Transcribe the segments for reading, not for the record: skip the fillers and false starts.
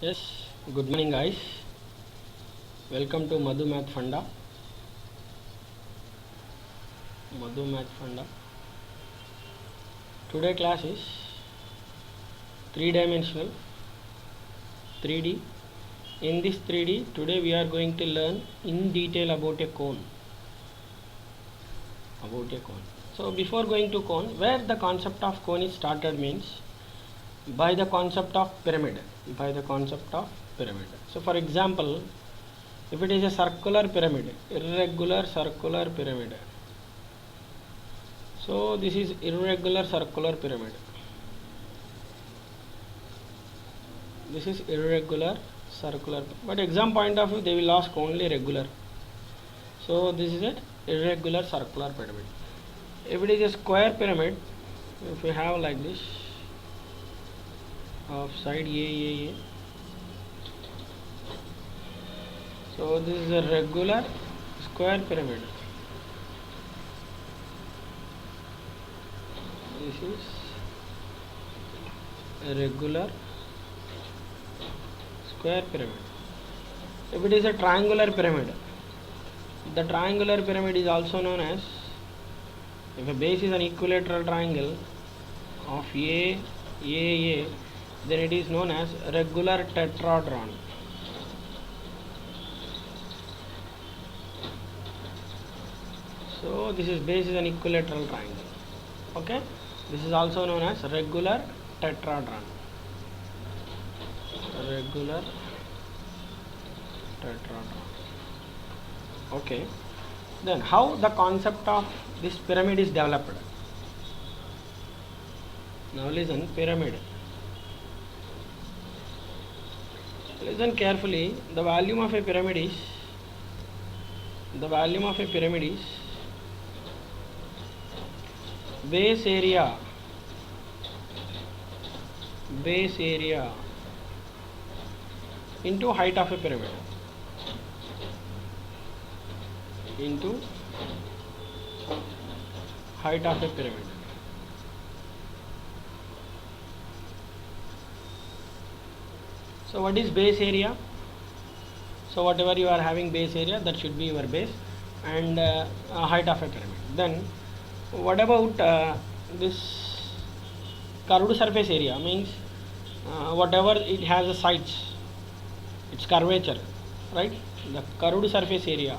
Yes, good morning guys. Welcome to Madhu Math Funda. Madhu Math Funda. Today class is three-dimensional 3D. In this 3D, today we are going to learn in detail about a cone. So before going to cone, where the concept of cone is started means by the concept of pyramid. So for example, if it is a circular pyramid, irregular circular pyramid. So this is irregular circular pyramid. This is irregular circular, but exam point of view they will ask only regular. So this is a irregular circular pyramid. If it is a square pyramid, if we have like this of side A. So this is a regular square pyramid. This is a regular square pyramid. If it is a triangular pyramid, the triangular pyramid is also known as, if a base is an equilateral triangle of A, then it is known as regular tetrahedron. So this is base is an equilateral triangle. Okay, this is also known as regular tetrahedron. Regular tetrahedron. Okay, then how the concept of this pyramid is developed? Now listen, pyramid. Listen carefully. The volume of a pyramid is base area into height of a pyramid So what is base area? So whatever you are having base area, that should be your base, and height of a pyramid. Then what about this curved surface area? Means whatever it has a sides, its curvature, right? The curved surface area,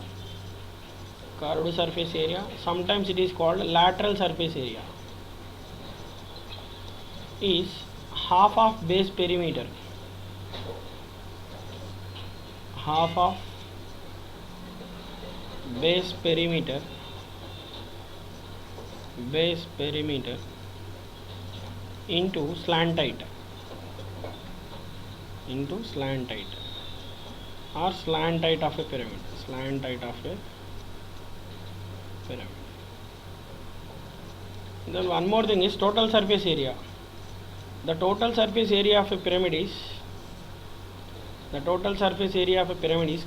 sometimes it is called lateral surface area, is half of base perimeter into slant height or slant height of a pyramid. Then one more thing is total surface area. The total surface area of a pyramid is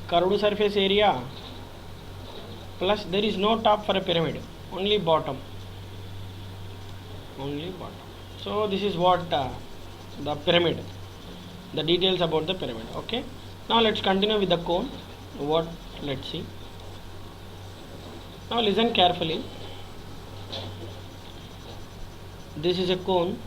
curved surface area plus there is no top for a pyramid, only bottom. So this is what the pyramid, the details about the pyramid. Okay, now let's continue with the cone. Let's see. Now listen carefully. This is a cone.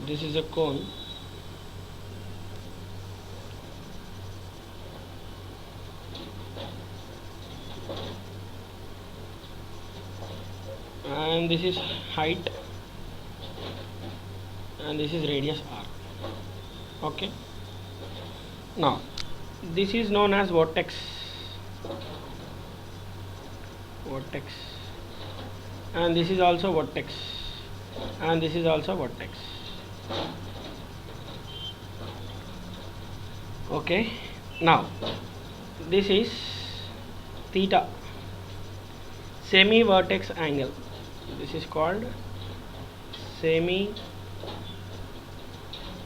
This is a cone. And this is height, and this is radius r. Okay, now this is known as vertex, and this is also vertex, and this is also vertex. Okay, now this is theta, semi vertex angle. This is called semi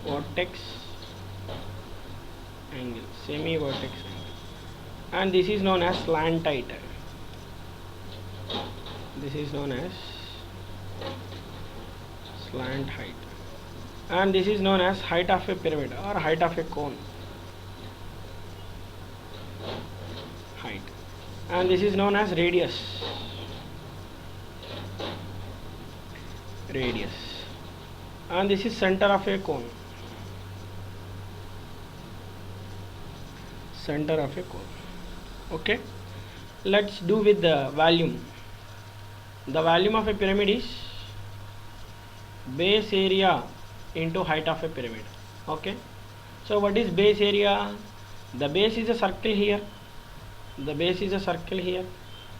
vertex angle, semi-vertex angle, and this is known as slant height. This is known as slant height, and this is known as height of a pyramid or height of a cone. Height, and this is known as radius. Radius, and this is center of a cone. Center of a cone. Okay, let's do with the volume. The volume of a pyramid is base area into height of a pyramid. Okay, so what is base area? The base is a circle here. The base is a circle here.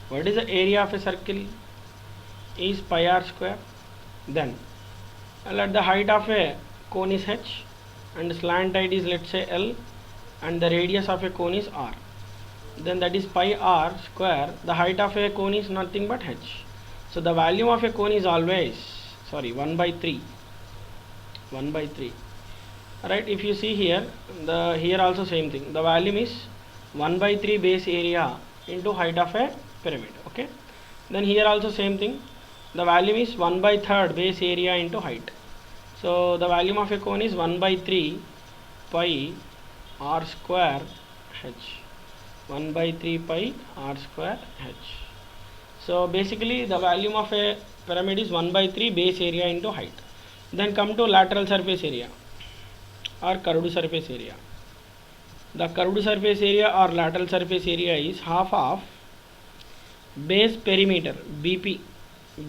What is the area of a circle? Is pi r square. Then let the height of a cone is h, and slant height is, let's say, L, and the radius of a cone is r. Then that is pi r square. The height of a cone is nothing but h. So the volume of a cone is always 1 by 3. 1 by 3. Right, if you see here, here also same thing. The volume is 1 by 3 base area into height of a pyramid. Okay, then here also same thing. The volume is 1 by 3rd base area into height. So the volume of a cone is 1 by 3 pi r square h. 1 by 3 pi r square h. So basically the volume of a pyramid is 1 by 3 base area into height. Then come to lateral surface area or curved surface area. The curved surface area or lateral surface area is half of base perimeter, BP,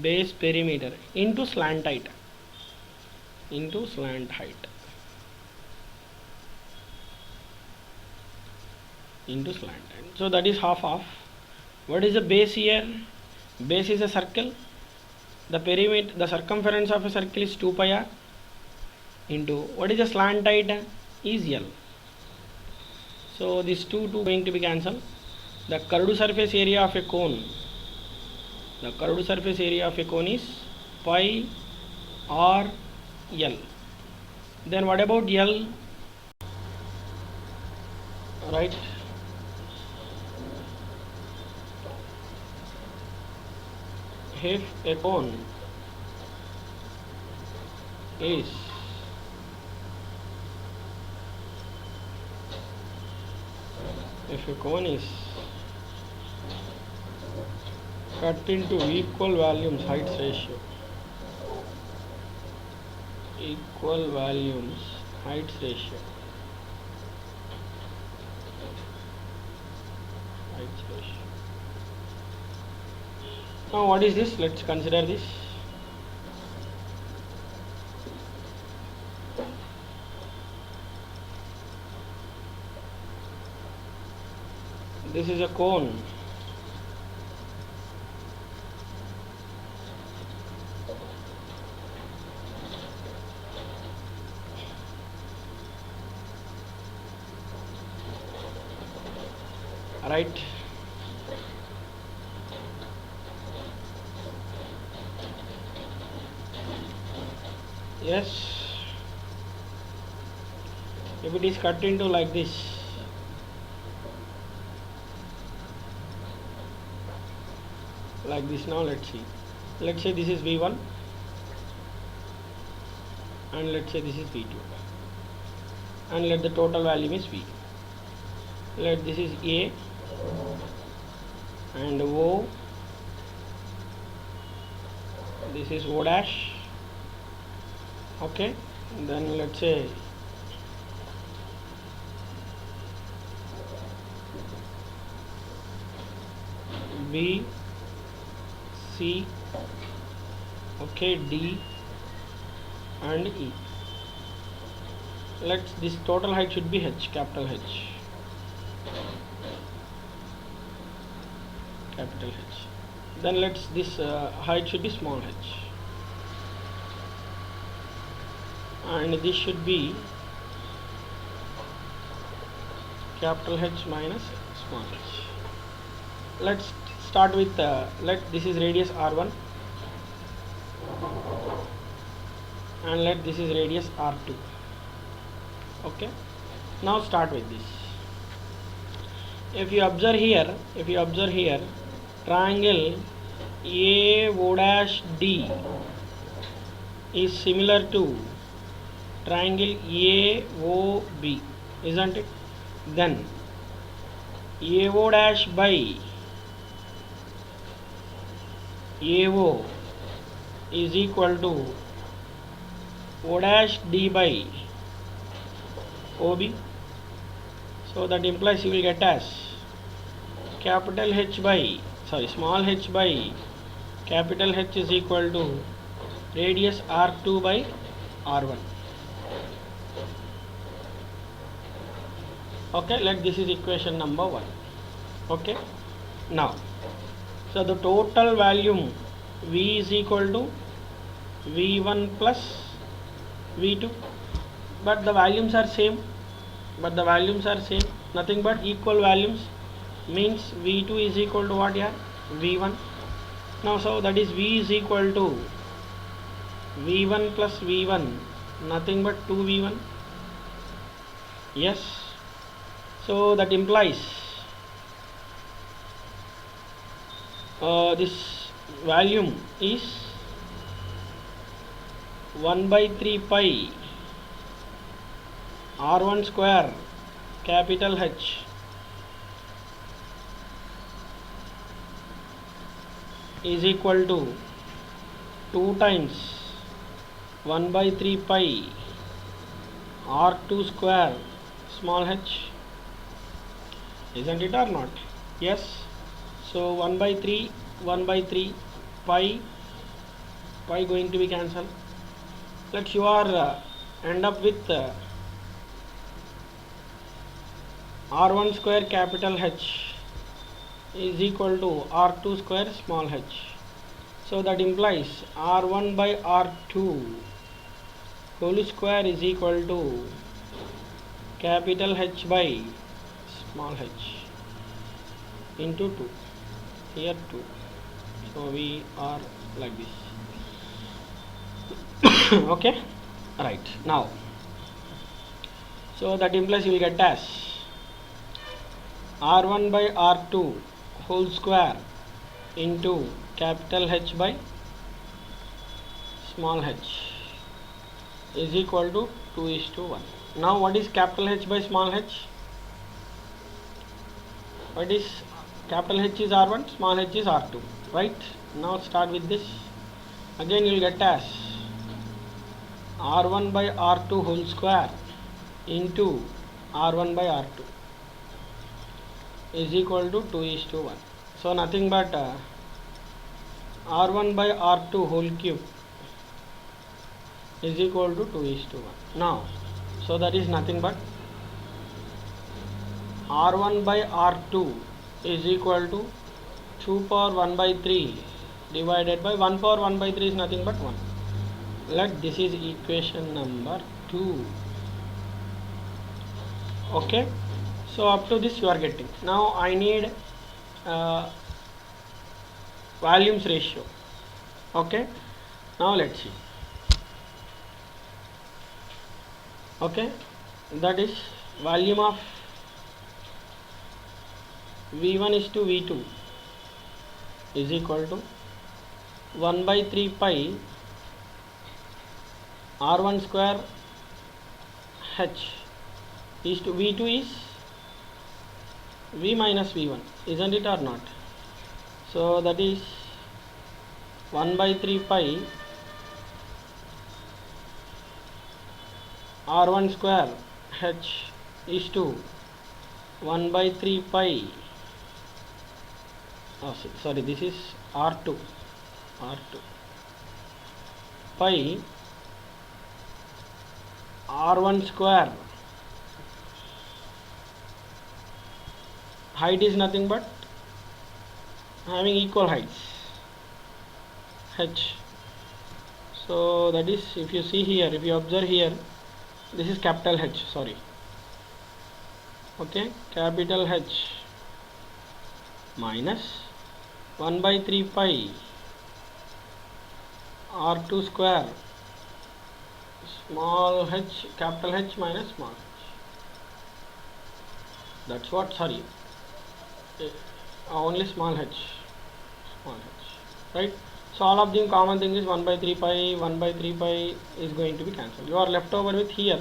base perimeter into slant height. Into slant height. Into slant height. So that is half of. What is the base here? Base is a circle. The perimeter, the circumference of a circle is 2 pi r into what is the slant height? Is L. So this 2 going to be cancelled. The curved surface area of a cone. The curved surface area of a cone is pi r L. Then what about L? Right. If a cone is cut into equal volumes heights ratio, equal volumes heights ratio, heights ratio. Now what is this? Let's consider this. This is a cone. Right. Yes. If it is cut into like this, now let's see. Let's say this is V1 and let's say this is V2, and let the total volume is V. Let this is A and O, this is O dash. Okay, then let's say B, C, okay, D and E. Let's, this total height should be H, capital H, capital H. Then let's, this height should be small h, and this should be capital H minus small h. Let's start with this is radius R1 and let this is radius R2. Okay, Now start with this. If you observe here, triangle AO dash D is similar to triangle AOB, isn't it? Then AO dash by AO is equal to O dash D by OB. So that implies you will get as capital H by small h by capital H is equal to radius R2 by R1. Okay, like this is equation number 1. Okay, now so the total volume V is equal to V1 plus V2, but the volumes are same, nothing but equal volumes, means V2 is equal to what here? V1. Now so that is V is equal to V1 plus V1, nothing but 2V1. Yes, so that implies this volume is 1 by 3 pi R1 square capital H is equal to 2 times 1 by 3 pi R2 square small h, isn't it or not? Yes. So 1 by 3 pi going to be cancelled. Let you are end up with R1 square capital H is equal to R2 square small h. So that implies R1 by R2 whole square is equal to capital H by small h into 2. Here 2. So we are like this. Okay, right. Now so that implies you will get as R1 by R2 whole square into capital H by small h is equal to 2:1. Now what is capital H by small h? What is capital H is R1, small h is R2, right? Now start with this. Again you will get as R1 by R2 whole square into R1 by R2 is equal to 2:1. So nothing but R1 by R2 whole cube is equal to 2:1. Now so that is nothing but R1 by R2 is equal to 2 power 1 by 3 divided by 1 power 1 by 3 is nothing but 1. Let this is equation number 2. Okay, so up to this you are getting. Now I need volumes ratio. Okay, now let's see. Okay, that is volume of V1 is to V2 is equal to 1 by 3 pi R1 square H is to V2 is V minus V1, isn't it or not? So that is 1 by 3 pi R1 square H is to 1 by 3 pi sorry, this is R2 pi R1 square, height is nothing but having equal heights H. So that is, if you see here, if you observe here, this is capital H, sorry. Okay, capital H minus 1 by 3 pi R2 square small h capital H minus small h. That's what, sorry, only small h, right? So all of them common thing is 1 by 3 pi, 1 by 3 pi is going to be cancelled. You are left over with here,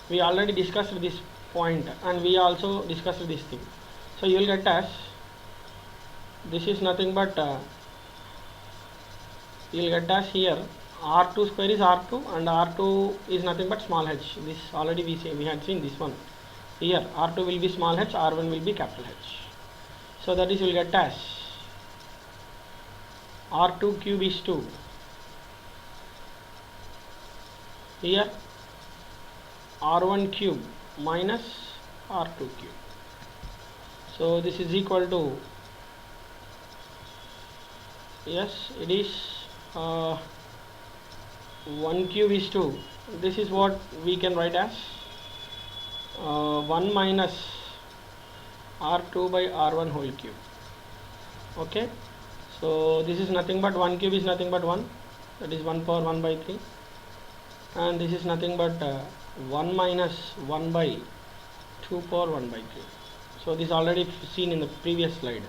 we already discussed this point and we also discussed this thing. So you will get as, this is nothing but, you will get as here, r2 square is r2 and r2 is nothing but small h. This already we had seen this one. Here r2 will be small h, r1 will be capital H. So that is, you will get as r2 cube is 2. Here r1 cube minus r2 cube. So this is equal to, yes, it is 1 cube is 2. This is what we can write as 1 minus r2 by r1 whole cube. Okay, so this is nothing but 1 cube is nothing but 1, that is 1 power 1 by 3, and this is nothing but 1 minus 1 by 2 power 1 by 3. So this already seen in the previous slide.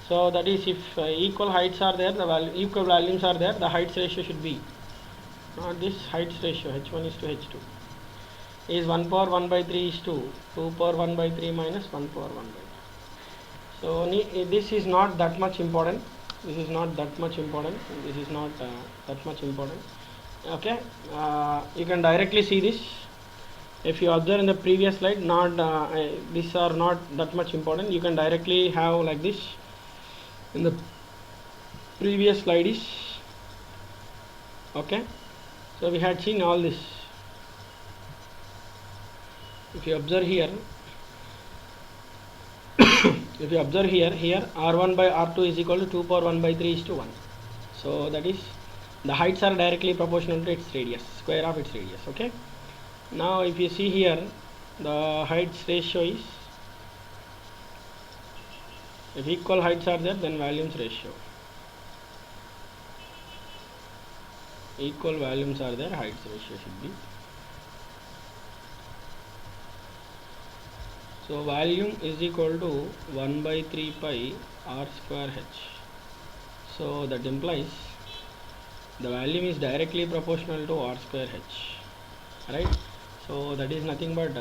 So that is, if equal heights are there, the equal volumes are there, the heights ratio should be, not this heights ratio, h1 is to h2 is 1 power 1 by 3 is to 2 power 1 by 3 minus 1 power 1 by 3. So this is not that much important, this is not that much important, this is not that much important. Okay, you can directly see this. If you observe in the previous slide, not these are not that much important, you can directly have like this. In the previous slide is, okay, so we had seen all this. If you observe here, if you observe here r1 by r2 is equal to 2 power 1 by 3 is to 1. So that is, the heights are directly proportional to its radius, square of its radius. Okay, now if you see here, the heights ratio is, if equal heights are there, then volumes ratio, equal volumes are there, heights ratio should be. So volume is equal to 1 by 3 pi r square h. So that implies the volume is directly proportional to r square h, right? So that is nothing but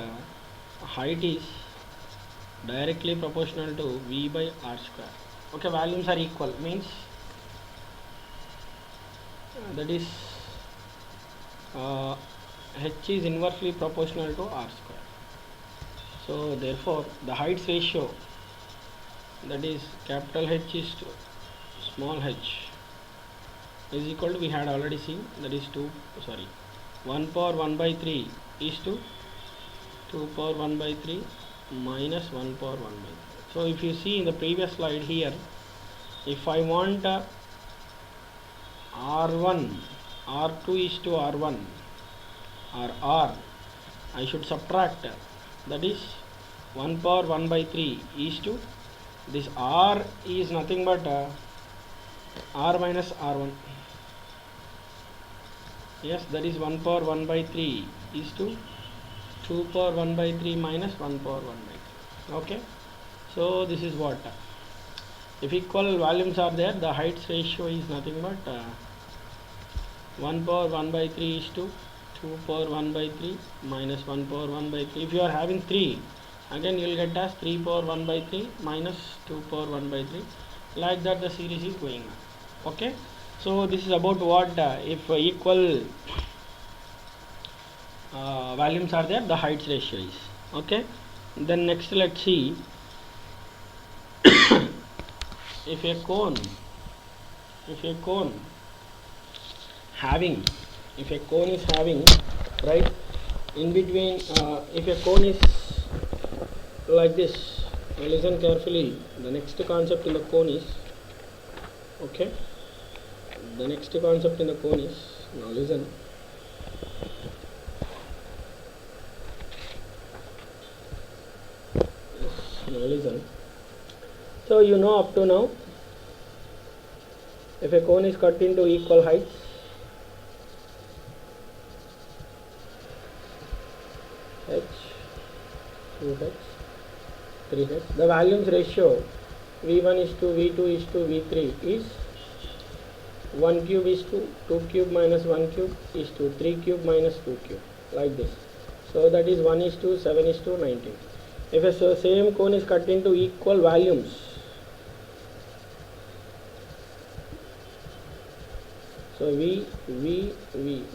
height is directly proportional to v by r square. Okay, volumes are equal, means that is h is inversely proportional to r square. So therefore the heights ratio, that is capital H is to small h, is equal to, we had already seen, that is 1 power 1 by 3 is to 2 power 1 by 3 minus 1 power 1 by 3. So if you see in the previous slide here, if I want r1, r2 is to r1 or r, I should subtract, that is 1 power 1 by 3 is to, this r is nothing but r minus r1. Yes, that is 1 power 1 by 3 is to 2 power 1 by 3 minus 1 power 1 by 3. Okay, so this is what, if equal volumes are there, the heights ratio is nothing but 1 power 1 by 3 is to 2 power 1 by 3 minus 1 power 1 by 3. If you are having 3, again you will get as 3 power 1 by 3 minus 2 power 1 by 3. Like that the series is going on. Okay, so this is about what, if equal volumes are there, the heights ratio is. Okay, then next let's see, if a cone having, if a cone is having, right, in between, if a cone is like this, listen carefully, the next concept in the cone is, okay, the next concept in the cone is, now listen, now listen. So you know up to now, if a cone is cut into equal heights, h, 2h, 3 heads. The volumes ratio V1 is to V2 is to V3 is 1 cube is to 2 cube minus 1 cube is to 3 cube minus 2 cube, like this. So that is 1 is to 7 is to 19. If a same cone is cut into equal volumes, so V,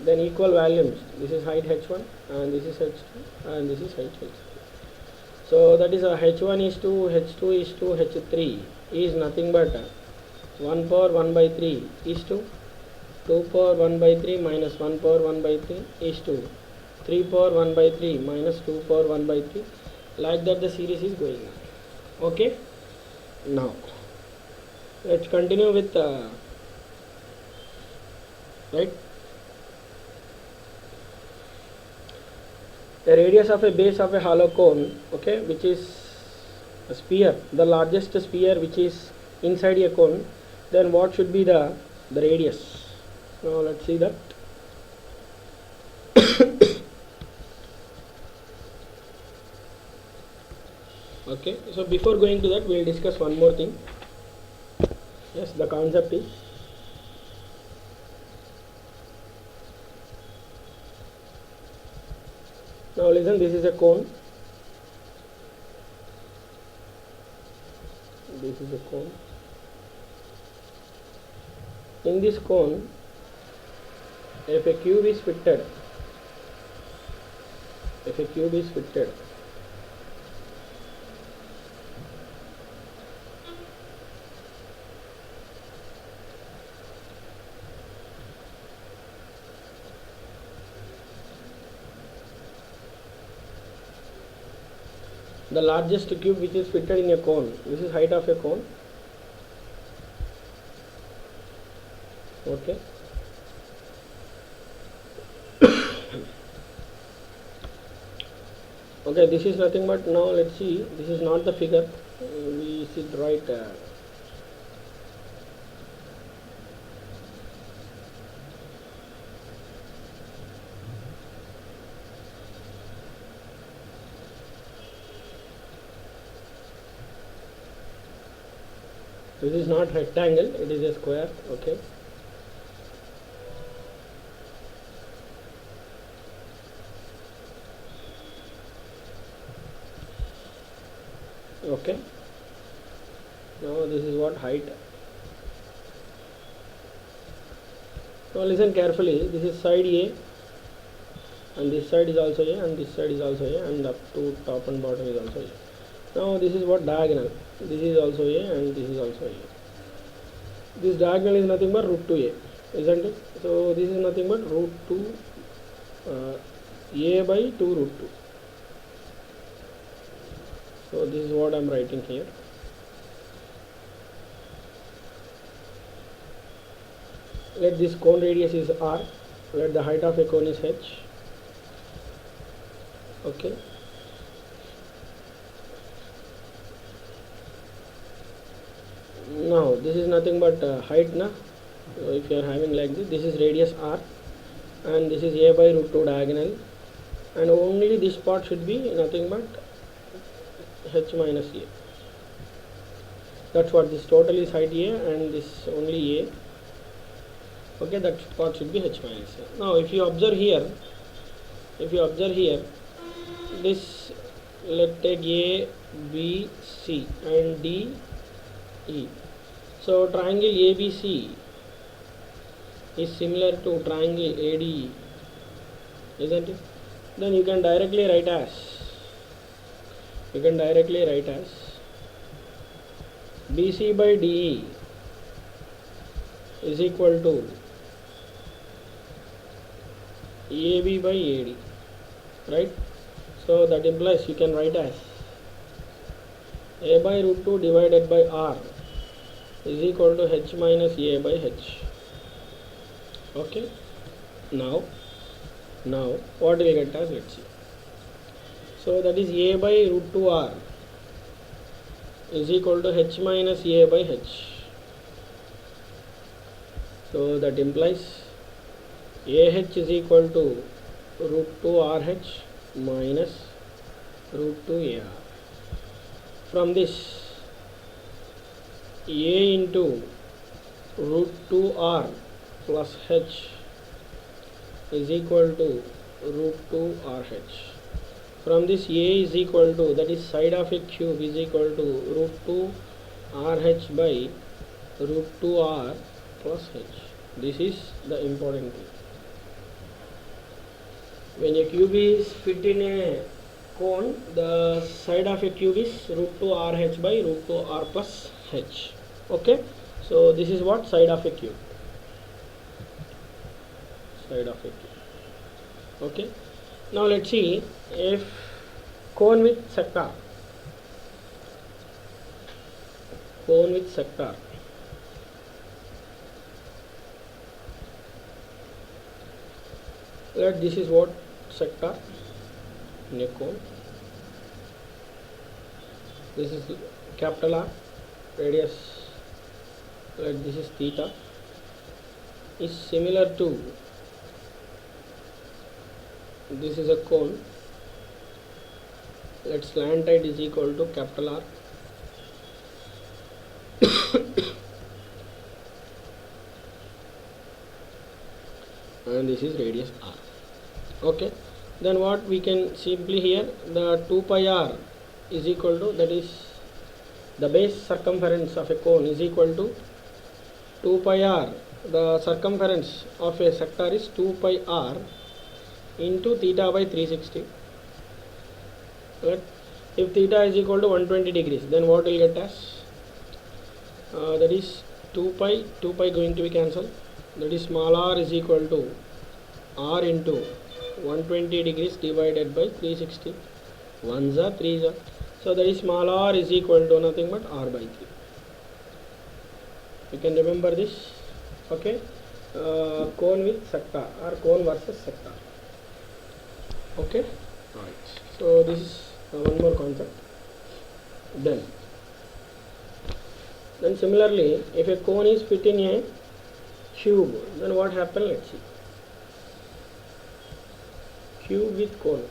then equal volumes, this is height h1 and this is h2 and this is height h3. So that is h1 is to h2 is to h3 is nothing but 1 power 1 by 3 is to 2 power 1 by 3 minus 1 power 1 by 3 is to 3 power 1 by 3 minus 2 power 1 by 3. Like that the series is going on. Okay. Now let's continue with right. The radius of a base of a hollow cone, okay, which is a sphere, the largest sphere which is inside a cone, then what should be the radius? Now let's see that. Okay, so before going to that, we will discuss one more thing. Yes, the concept is, now listen, this is a cone. This is a cone. In this cone, if a cube is fitted, the largest cube which is fitted in a cone, this is height of a cone. Okay. Okay, this is nothing but, now let's see, this is not the figure, we should write this is not rectangle, it is a square. Okay. Okay, now this is what height. Now listen carefully, this is side A and this side is also A and this side is also A and up to top and bottom is also A. Now this is what diagonal, this is also A and this is also A. This diagonal is nothing but root 2A, isn't it? So this is nothing but root 2 A by 2 root 2. So this is what I am writing here. Let this cone radius is R, let the height of a cone is H. Okay. Now this is nothing but height, na? So if you are having like this is radius R and this is A by root 2 diagonal, and only this part should be nothing but H minus A. That's what this total is height A and this only A. Okay, that part should be H minus A. Now if you observe here, this, let's take A, B, C and D, E. So triangle ABC is similar to triangle ADE, isn't it? Then you can directly write as BC by DE is equal to AB by AD, right? So that implies you can write as A by root 2 divided by R is equal to H minus A by H. Okay. Now what we get as, let's see. So that is A by root 2 R is equal to H minus A by H. So that implies AH is equal to root 2 RH minus root 2 AR. from this a into root 2r plus h is equal to root 2 rh. From this a is equal to, that is side of a cube, is equal to root 2 rh by root 2r plus h. This is the important thing. When a cube is fit in a cone, the side of a cube is root 2 rh by root 2 r plus h. Okay, so this is what side of a cube. Side of a cube. Okay, now let's see if cone with sector. Cone with sector. Let this is what sector in a cone. This is capital R, radius, let this is theta, is similar to, this is a cone, let slant height is equal to capital R and this is radius R. Okay, then what we can simply here, the 2 pi r is equal to, that is the base circumference of a cone is equal to 2 pi r, the circumference of a sector is 2 pi r into theta by 360. Right? If theta is equal to 120 degrees, then what will get as, that is 2 pi going to be cancelled, that is small r is equal to r into 120 degrees divided by 360, 1s are 3s are, so that is small r is equal to nothing but r by 3. You can remember this. Okay, cone with sector or cone versus sector. Okay, right. So this is one more concept. Then similarly, if a cone is fit in a cube, then what happens? Let's see. Cube with cone.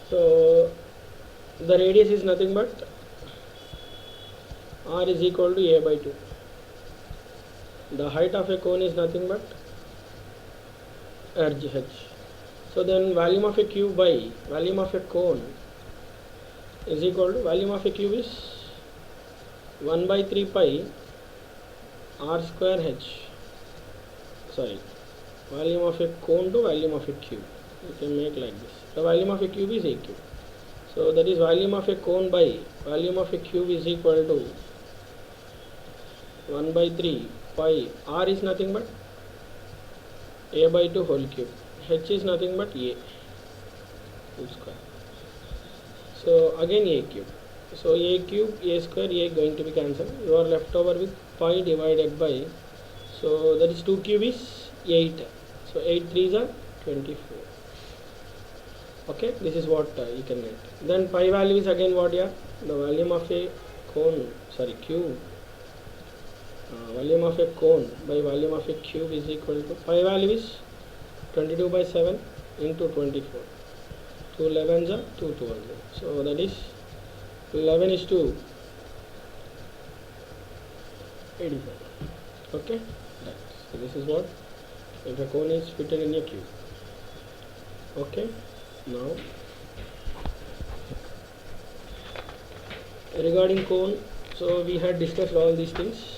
So the radius is nothing but r is equal to a by 2. The height of a cone is nothing but edge h. So then volume of a cube by volume of a cone is equal to, volume of a cube is 1 by 3 pi r square h. Sorry, volume of a cone to volume of a cube. You can make like this. The volume of a cube is a cube. So that is volume of a cone by volume of a cube is equal to 1 by 3 pi r is nothing but a by 2 whole cube. H is nothing but a whole square. So again a cube. So a cube, a square, a going to be cancelled. You are left over with pi divided by, so that is 2 cube is 8. So 8 3s are 24. Okay, this is what you can get. Then pi value is again what here? The volume of a cone, sorry, cube. Volume of a cone by volume of a cube is equal to, pi value is 22 by 7 into 24. 2 11s are 2 12s. So that is 11 is to 85. Okay, right. So this is what, if a cone is fitted in a cube. Okay, now regarding cone, so we had discussed all these things.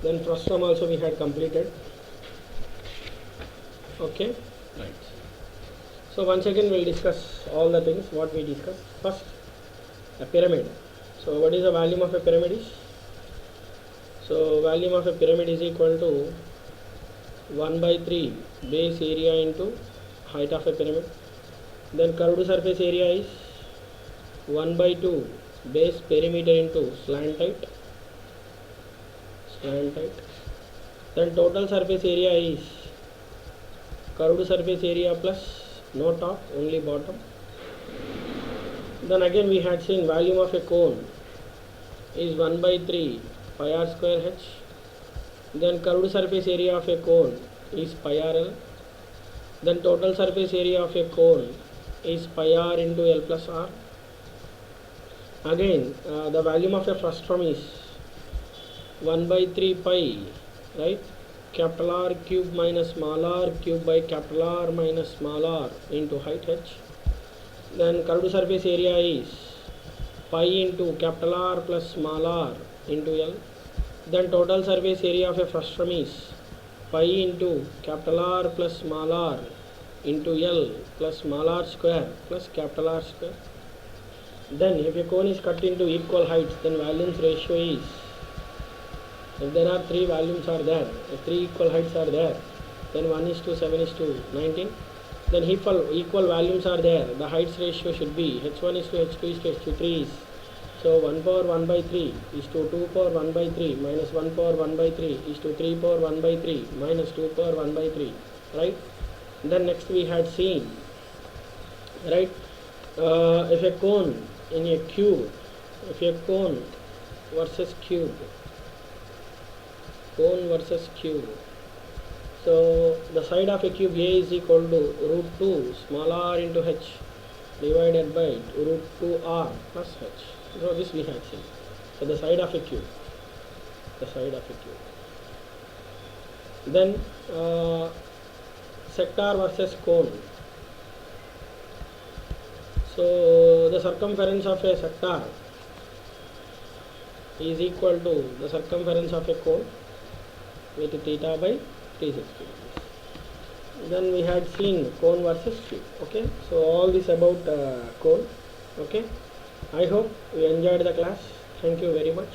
Then first term also we had completed. Okay, right. So once again we'll discuss all the things what we discussed. First, a pyramid. So what is the volume of a pyramid is? So volume of a pyramid is equal to 1 by 3 base area into height of a pyramid. Then curved surface area is 1 by 2 base perimeter into slant height. right. Then total surface area is curved surface area plus no top, only bottom. Then again we had seen volume of a cone is 1 by 3 pi r square h. Then curved surface area of a cone is pi r l. Then total surface area of a cone is pi r into l plus r. Again the volume of a frustum is 1 by 3 pi, right, capital R cube minus small r cube by capital R minus small r into height h. Then curved surface area is pi into capital R plus small r into L. Then total surface area of a frustum is pi into capital R plus small r into L plus small r square plus capital R square. Then if a cone is cut into equal heights, then volumes ratio is, if there are 3 volumes are there, if 3 equal heights are there, then 1:7:19. Then equal volumes are there, the heights ratio should be h1:h2:h3 is, so 1 power 1 by 3 is to 2 power 1 by 3 minus 1 power 1 by 3 is to 3 power 1 by 3 minus 2 power 1 by 3, right. Then next we had seen, right, if a cone in a cube, if a cone versus cube, cone versus cube, so the side of a cube A is equal to root 2 small r into h divided by root 2 r plus h. So this we have seen. So the side of a cube, the side of a cube. Then sector versus cone. So the circumference of a sector is equal to the circumference of a cone with theta by 360 degrees. Then we had seen cone versus cube. Okay, so all this about cone. Okay, I hope you enjoyed the class. Thank you very much.